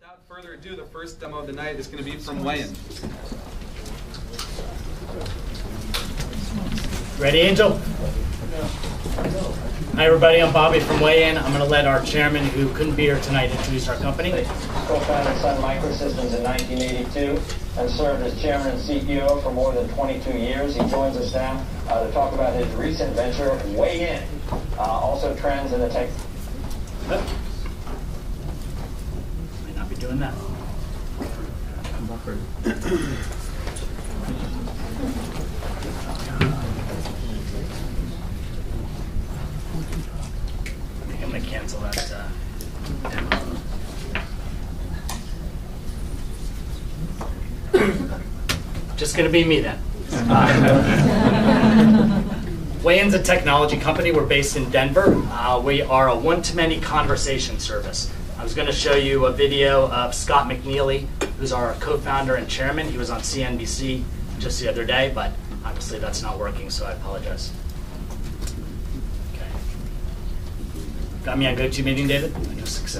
Without further ado, the first demo of the night is going to be from WayIn. Ready, Angel? Hi, everybody. I'm Bobby from WayIn. I'm going to let our chairman, who couldn't be here tonight, introduce our company. Co-founded Sun Microsystems in 1982 and served as chairman and CEO for more than 22 years. He joins us now to talk about his recent venture, WayIn. Also trends in the tech. Might not be doing that. I'm going to cancel that demo. Just going to be me then. WayIn's a technology company. We're based in Denver. We are a one-to-many conversation service. I was going to show you a video of Scott McNeely, who's our co-founder and chairman. He was on CNBC just the other day, but obviously that's not working, so I apologize. Okay. Got me on GoToMeeting, David?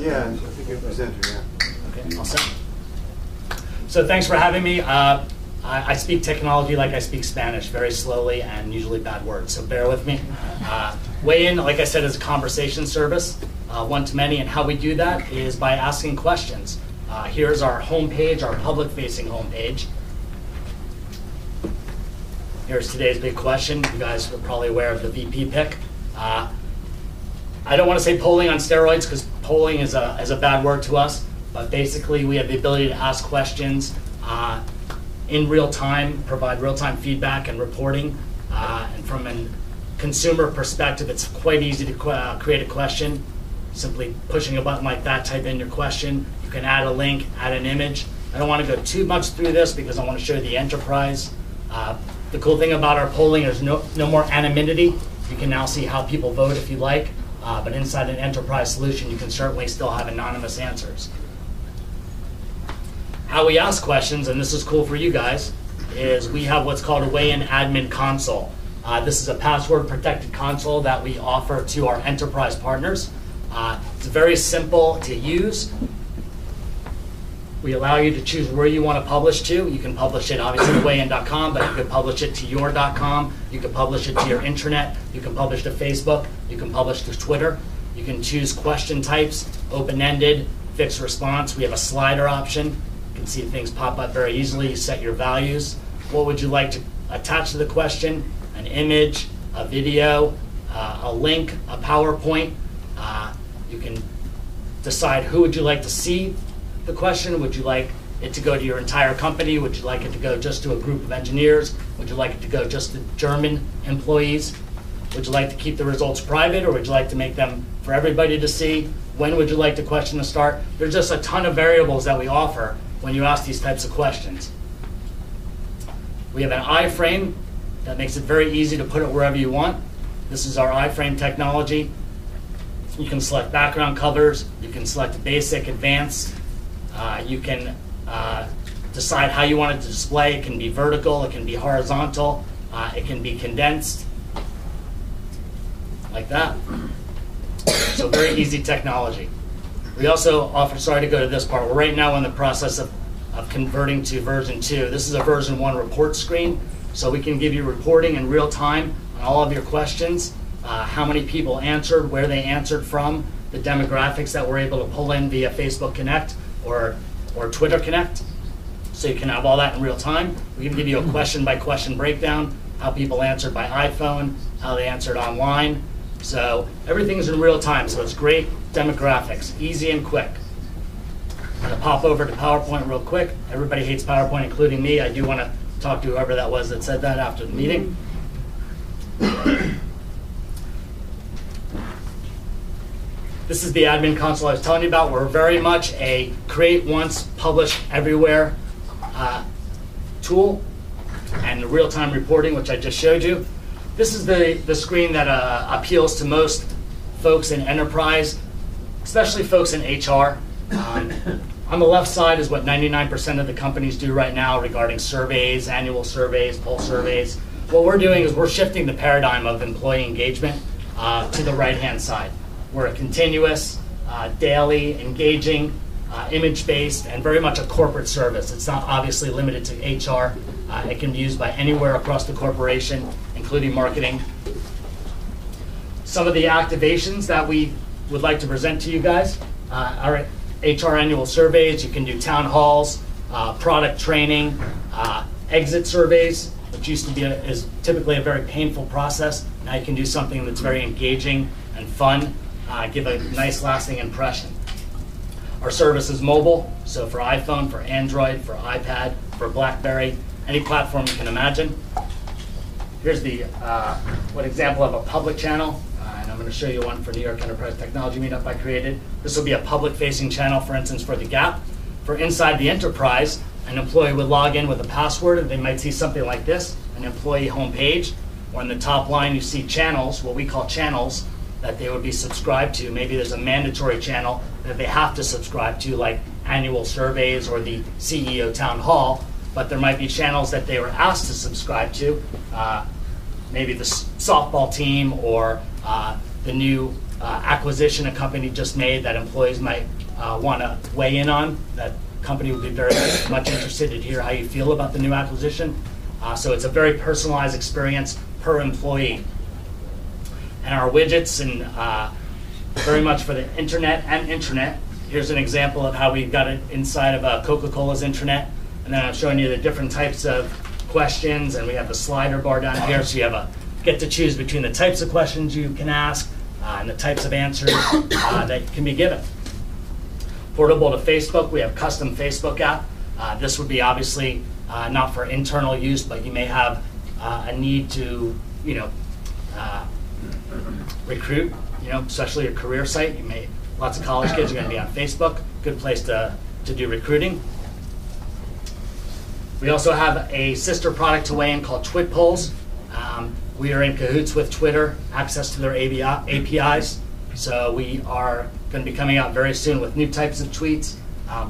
Yeah, I think you're a presenter, yeah. Okay, all set. So thanks for having me. I speak technology like I speak Spanish, very slowly and usually bad words, so bear with me. WayIn, like I said, is a conversation service, one-to-many, and how we do that is by asking questions. Here's our homepage, our public-facing homepage. Here's today's big question. You guys are probably aware of the VP pick. I don't want to say polling on steroids because polling is a bad word to us, but basically we have the ability to ask questions in real time, provide real-time feedback and reporting. And from a consumer perspective, it's quite easy to create a question. Simply pushing a button like that, type in your question. You can add a link, add an image. I don't want to go too much through this because I want to show you the enterprise. The cool thing about our polling is no more anonymity. You can now see how people vote if you like. But inside an enterprise solution, you can certainly still have anonymous answers. How we ask questions, and this is cool for you guys, is we have what's called a WayIn admin console. This is a password protected console that we offer to our enterprise partners. It's very simple to use. We allow you to choose where you want to publish to. You can publish it obviously to wayin.com, but you can publish it to your.com. You can publish it to your intranet. You can publish to Facebook. You can publish to Twitter. You can choose question types, open-ended, fixed response. We have a slider option. You can see things pop up very easily. You set your values. What would you like to attach to the question? An image, a video, a link, a PowerPoint. You can decide who would you like to see the question. Would you like it to go to your entire company? Would you like it to go just to a group of engineers? Would you like it to go just to German employees? Would you like to keep the results private, or would you like to make them for everybody to see? When would you like the question to start? There's just a ton of variables that we offer when you ask these types of questions. We have an iframe that makes it very easy to put it wherever you want. This is our iframe technology. You can select background colors. You can select basic, advanced. You can decide how you want it to display. It can be vertical. It can be horizontal. It can be condensed, like that. So very easy technology. We also offer, sorry to go to this part, we're right now in the process of converting to version 2. This is a version 1 report screen, so we can give you reporting in real time on all of your questions, how many people answered, where they answered from, the demographics that we're able to pull in via Facebook Connect or Twitter Connect. So you can have all that in real time. We can give you a question-by-question breakdown, how people answered by iPhone, how they answered online. So everything's in real time, so it's great demographics, easy and quick. I'm going to pop over to PowerPoint real quick. Everybody hates PowerPoint, including me. I do want to talk to whoever that was that said that after the meeting. This is the admin console I was telling you about. We're very much a create once, publish everywhere tool, and real-time reporting, which I just showed you. This is the screen that appeals to most folks in enterprise, especially folks in HR. On the left side is what 99% of the companies do right now regarding surveys, annual surveys, pulse surveys. What we're doing is we're shifting the paradigm of employee engagement to the right-hand side. We're a continuous, daily, engaging image-based, and very much a corporate service. It's not obviously limited to HR. It can be used by anywhere across the corporation, including marketing. Some of the activations that we would like to present to you guys are HR annual surveys. You can do town halls, product training, exit surveys, which used to be is typically a very painful process. Now you can do something that's very engaging and fun, give a nice lasting impression. Our service is mobile, so for iPhone, for Android, for iPad, for BlackBerry, any platform you can imagine. Here's the one example of a public channel, and I'm going to show you one for New York Enterprise Technology Meetup I created. This will be a public-facing channel, for instance, for the Gap. For inside the enterprise, an employee would log in with a password, and they might see something like this, an employee homepage, or in the top line you see channels, what we call channels, that they would be subscribed to. Maybe there's a mandatory channel that they have to subscribe to, like annual surveys or the CEO town hall, but there might be channels that they were asked to subscribe to, maybe the softball team or the new acquisition a company just made that employees might want to weigh in on. That company would be very much interested to hear how you feel about the new acquisition. So it's a very personalized experience per employee. And our widgets and very much for the internet and intranet. Here's an example of how we've got it inside of Coca-Cola's intranet. And then I'm showing you the different types of questions, and we have the slider bar down here, so you have get to choose between the types of questions you can ask and the types of answers that can be given. Portable to Facebook, we have custom Facebook app. This would be obviously not for internal use, but you may have a need to, recruit, especially a career site. Lots of college kids are going to be on Facebook. Good place to do recruiting. We also have a sister product to WayIn called Twit Polls. We are in cahoots with Twitter, access to their APIs. So we are going to be coming out very soon with new types of tweets.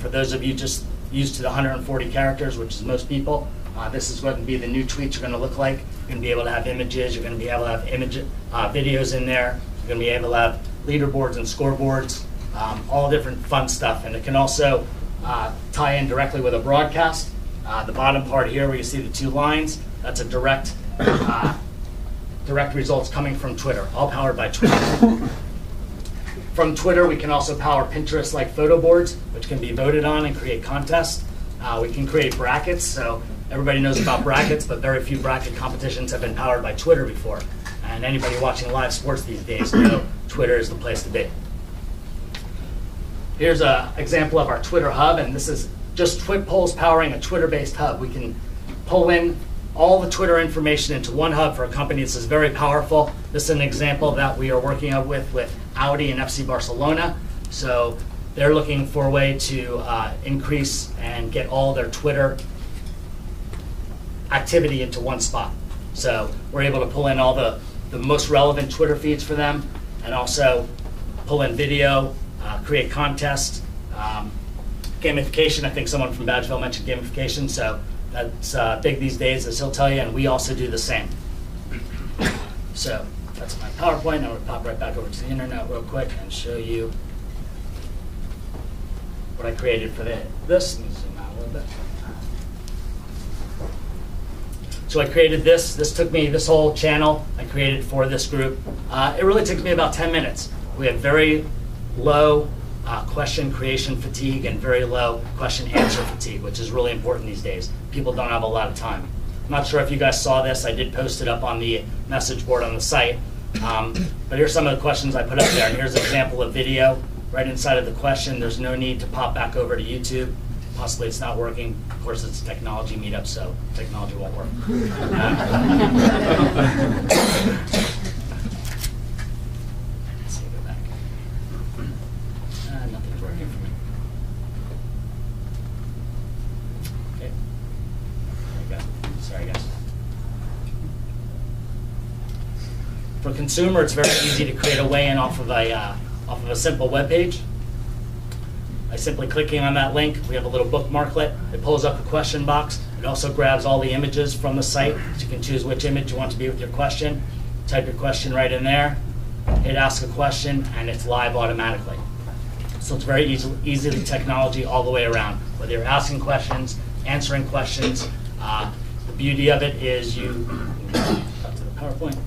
For those of you just used to the 140 characters, which is most people, this is what the new tweets are going to look like. You're going to be able to have images. You're going to be able to have videos in there. You're going to be able to have leaderboards and scoreboards, all different fun stuff. And it can also tie in directly with a broadcast. The bottom part here where you see the two lines, that's a direct results coming from Twitter, all powered by Twitter. From Twitter, we can also power Pinterest-like photo boards, which can be voted on and create contests. We can create brackets, so everybody knows about brackets, but very few bracket competitions have been powered by Twitter before. And anybody watching live sports these days know Twitter is the place to be. Here's an example of our Twitter hub, and this is just Twit Polls powering a Twitter-based hub. We can pull in all the Twitter information into one hub for a company. This is very powerful. This is an example that we are working out with Audi and FC Barcelona. So they're looking for a way to increase and get all their Twitter activity into one spot. So we're able to pull in all the most relevant Twitter feeds for them, and also pull in video, create contests, gamification. I think someone from Badgeville mentioned gamification, so that's big these days, as he'll tell you, and we also do the same. So that's my PowerPoint. I'm going to pop right back over to the internet real quick and show you what I created for this. Let me zoom out a little bit. So I created this. This took me, this whole channel I created for this group. It really took me about 10 minutes. We have very low question creation fatigue and very low question answer fatigue, which is really important these days. People don't have a lot of time. I'm not sure if you guys saw this. I did post it up on the message board on the site. But here's some of the questions I put up there. And here's an example of video right inside of the question. There's no need to pop back over to YouTube. Possibly it's not working. Of course, it's a technology meetup, so technology won't work. Nothing's working for me. Okay. There you go. Sorry, guys. For consumer, it's very easy to create a WayIn off of a simple web page. By simply clicking on that link, we have a little bookmarklet. It pulls up the question box. It also grabs all the images from the site, so you can choose which image you want to be with your question. Type your question right in there. Hit ask a question, and it's live automatically. So it's very easy technology all the way around. Whether you're asking questions, answering questions, the beauty of it is you cut to the PowerPoint.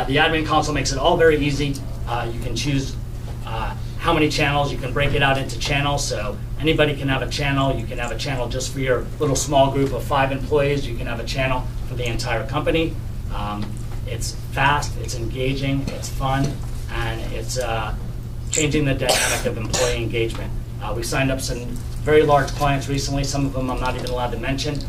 The admin console makes it all very easy. You can choose how many channels. You can break it out into channels, so anybody can have a channel. You can have a channel just for your little small group of 5 employees. You can have a channel for the entire company. It's fast, it's engaging, it's fun, and it's changing the dynamic of employee engagement. We signed up some very large clients recently. Some of them I'm not even allowed to mention,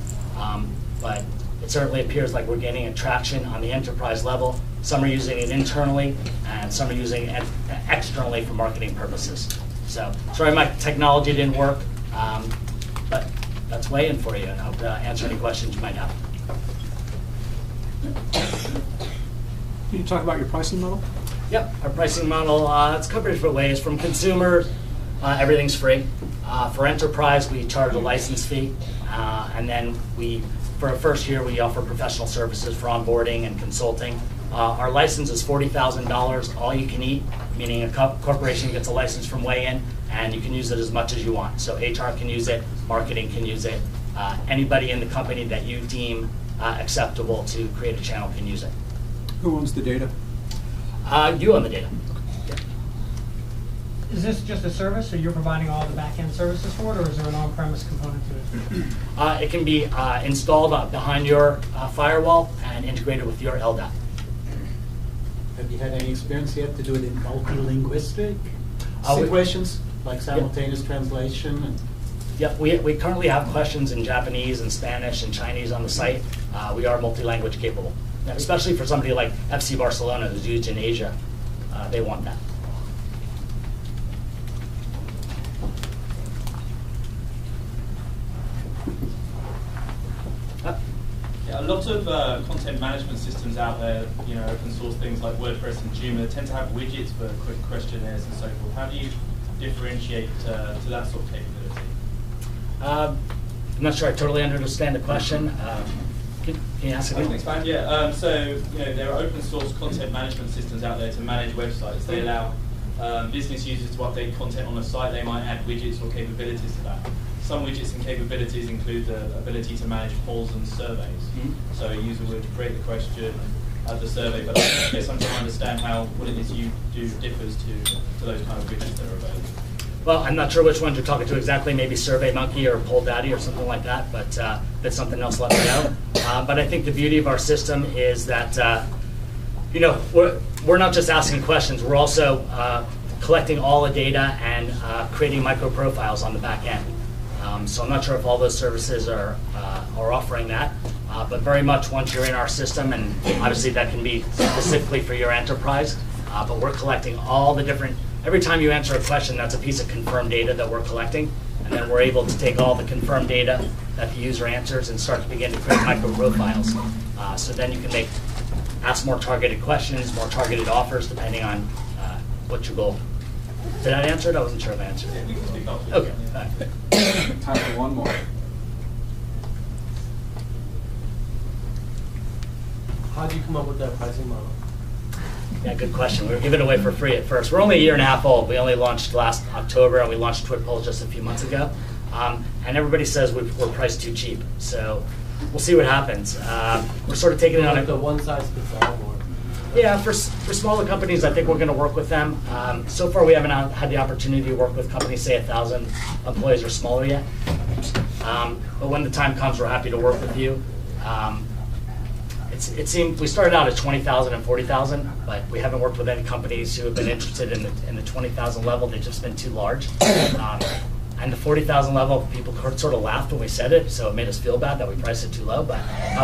but it certainly appears like we're gaining attraction on the enterprise level. Some are using it internally, and some are using it externally for marketing purposes. So, sorry my technology didn't work, but that's WayIn for you, and I hope to answer any questions you might have. Can you talk about your pricing model? Yep, our pricing model, it's covered different ways. From consumer, everything's free. For enterprise, we charge a license fee, and then for a first year, we offer professional services for onboarding and consulting. Our license is $40,000, all you can eat, meaning a corporation gets a license from WayIn, and you can use it as much as you want. So HR can use it, marketing can use it, anybody in the company that you deem acceptable to create a channel can use it. Who owns the data? You own the data. Is this just a service, or you're providing all the back-end services for it, or is there an on-premise component to it? It can be installed behind your firewall and integrated with your LDAP. Have you had any experience yet to do it in multilinguistic situations, like simultaneous translation? And Yep, we currently have questions in Japanese and Spanish and Chinese on the site. We are multi-language capable, especially for somebody like FC Barcelona who's used in Asia. They want that. Yeah, a lot of content management systems out there, open source things like WordPress and Joomla tend to have widgets for quick questionnaires and so forth. How do you differentiate to that sort of capability? I'm not sure I totally understand the question. Can you ask I can again? expand, yeah. So there are open source content management systems out there to manage websites. They allow business users to update content on a site. They might add widgets or capabilities to that. Some widgets and capabilities include the ability to manage polls and surveys. Mm-hmm. So a user would create the question, add the survey, but I guess I'm trying to understand how what it is you do differs to those kind of widgets that are available. Well, I'm not sure which ones you're talking to exactly, maybe SurveyMonkey or PollDaddy or something like that, but if it's something else, let me know. But I think the beauty of our system is that, we're not just asking questions, we're also collecting all the data and creating micro profiles on the back end. So I'm not sure if all those services are offering that, but very much once you're in our system, and obviously that can be specifically for your enterprise, but we're collecting all the different, every time you answer a question, that's a piece of confirmed data that we're collecting, and then we're able to take all the confirmed data that the user answers and start to begin to create micro profiles. So then you can ask more targeted questions, more targeted offers, depending on what your goal. Did I answer it? I wasn't sure if I answered it. Okay. All right. Time for one more. How did you come up with that pricing model? Yeah, good question. We were giving it away for free at first. We're only a year and a half old. We only launched last October, and we launched TwitPolls just a few months ago. And everybody says we're priced too cheap. So we'll see what happens. We're sort of taking it on like the one size fits all, or? Yeah, for smaller companies, I think we're going to work with them. So far, we haven't had the opportunity to work with companies, say 1,000 employees or smaller yet. But when the time comes, we're happy to work with you. It seemed we started out at 20,000 and 40,000, but we haven't worked with any companies who have been interested in the 20,000 level. They've just been too large. And the 40,000 level, people sort of laughed when we said it, so it made us feel bad that we priced it too low. But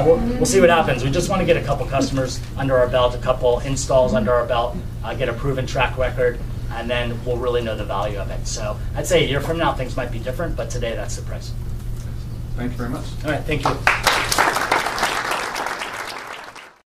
we'll see what happens. We just want to get a couple customers under our belt, a couple installs under our belt, get a proven track record, and then we'll really know the value of it. So I'd say a year from now, things might be different, but today that's the price. Thank you very much. All right, thank you.